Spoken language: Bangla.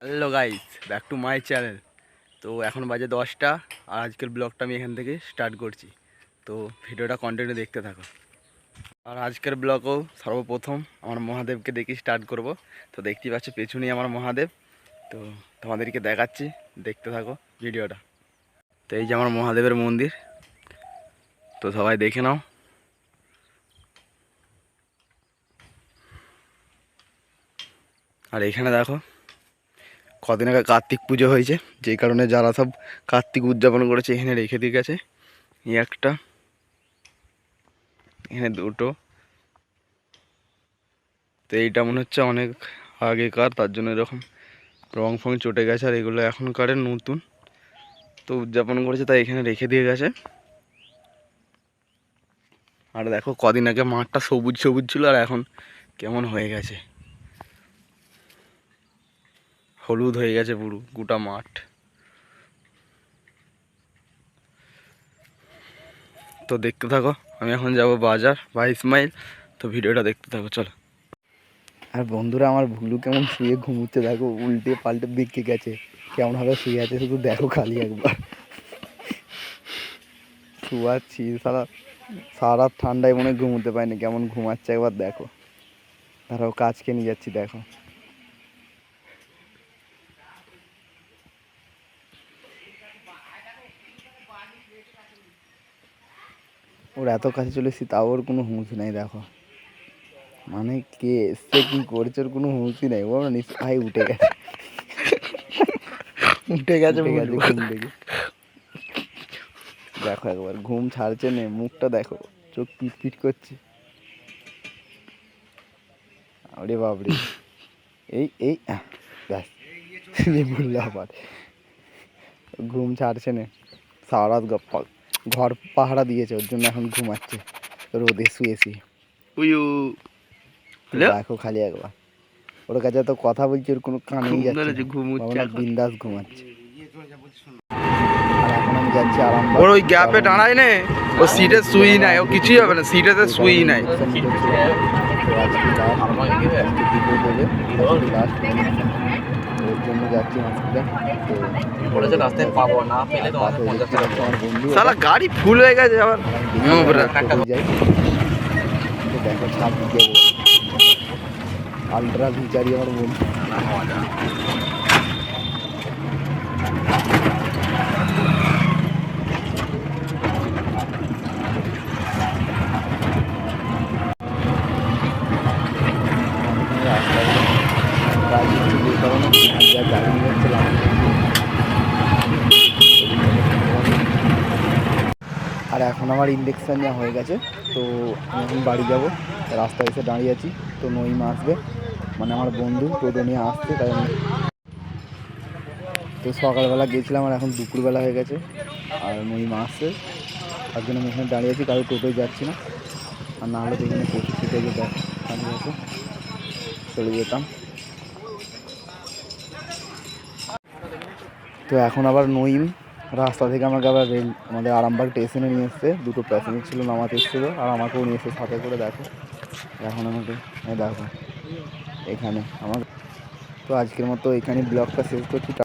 Hello guys, back to my channel. তো এখন বাজে 10টা আর আজকের ব্লগটা আমি এখান থেকে স্টার্ট করছি। তো ভিডিওটা কন্টিনিউ দেখতে থাকো। আর আজকের ব্লগও সর্বপ্রথম আমার মহাদেবকে দেখি স্টার্ট করব। তো দেখতেই পাচ্ছ পেছনেই আমার মহাদেব। তো তোমাদেরকে দেখাচ্ছি, দেখতে থাকো ভিডিওটা। তো এই যে আমার মহাদেবের মন্দির, তো সবাই দেখে নাও। আর এখানে দেখো কদিন আগে কার্তিক পুজো হয়েছে, যেই কারণে যারা সব কার্তিক উদযাপন করেছে এখানে রেখে দিয়ে গেছে। এই একটা, এখানে দুটো। তো এইটা মনে হচ্ছে অনেক আগেকার, তার জন্য এরকম রং ফং চটে গেছে। আর এগুলো এখনকারের নতুন, তো উদযাপন করেছে তাই এখানে রেখে দিয়ে গেছে। আর দেখো কদিন আগে মাঠটা সবুজ সবুজ ছিল আর এখন কেমন হয়ে গেছে, হলুদ হয়ে গেছে পুরো গোটা মাঠ। তো দেখতে থাকো, আমি এখন যাব বাজার 22 মাইল। তো ভিডিওটা দেখতে থাকো, চলো। আর বন্ধুরা, আমার ভুলু কেমন শুয়ে ঘুমোচ্ছে দেখো, উল্টে পাল্টে বেঁকে গেছে। কেমনভাবে শুয়ে আছে শুধু দেখো খালি একবার। শুয়াচ্ছি সারা সারা ঠান্ডায় মনে ঘুমোতে পারিনি, কেমন ঘুমাচ্ছে একবার দেখো। তারাও কাজকে নিয়ে যাচ্ছি দেখো। ওর এত কাছে চলে এসেছি তাও ওর কোনো হুঁশ নেই দেখো। মানে কে এসছে কি করছে ওর কোনো হুঁশই নেই। ও নিশ্চয় উঠে গেছে, উঠে গেছে ঘুম থেকে। দেখো একবার ঘুম ছাড়ছে না, মুখটা দেখো, চোখ পিট পিট করছে। আরে বাবরে, এই এই ব্যাস বললো আবার ঘুম ছাড়ছে না। সারা রাত ঘর পাহারা দিয়েছে, ওর জন্য এখন ঘুমাচ্ছে রোদে শুয়ে শুয়ে। দেখো খালি একবার, ওর কাছে তো কথা বলছি ওর কোনো কানেই যাচ্ছে, বিন্দাস ঘুমাচ্ছে। আর এখন আমি যাচ্ছি আরামবাগ। ওর ওই গ্যাপে দাঁড়ায় নে, ও সিটে শুই নাই, ও কিছুই হবে না, সিটেতে শুই নাই। ওর জন্য যাচ্ছি হসপিটাল। গাড়ি ফুল হয়ে গেছে আবার। দেখো ছাপ দিকে আলট্রা ভিচারি আমার বন্ধু। আর এখন আমার ইঞ্জেকশন নেওয়া হয়ে গেছে, তো আমি এখন বাড়ি যাব। রাস্তায় এসে দাঁড়িয়ে আছি, তো নইমা আসবে, মানে আমার বন্ধু টোটো নিয়ে আসছে, তাই আমি তো সকালবেলা গেছিলাম আর এখন দুপুরবেলা হয়ে গেছে। আর নইমা আসছে, তার জন্য আমি এখানে দাঁড়িয়ে আছি, কারো টোটোয় যাচ্ছি না। আর না হলে তো এখানে প্রচুর টোটো যেতে দাঁড়িয়ে আছে, চলে যেতাম। তো এখন আবার নইম রাস্তা থেকে আমাকে আবার আমাদের আরামবাগ স্টেশনে নিয়ে এসছে। দুটো প্যাসেঞ্জার ছিল, নামাতে এসেছিলো, আর আমাকেও নিয়ে এসে সাথে করে। দেখো এখন আমাকে দেখো এখানে আমার। তো আজকের মতো এখানে ব্লগটা শেষ করছি।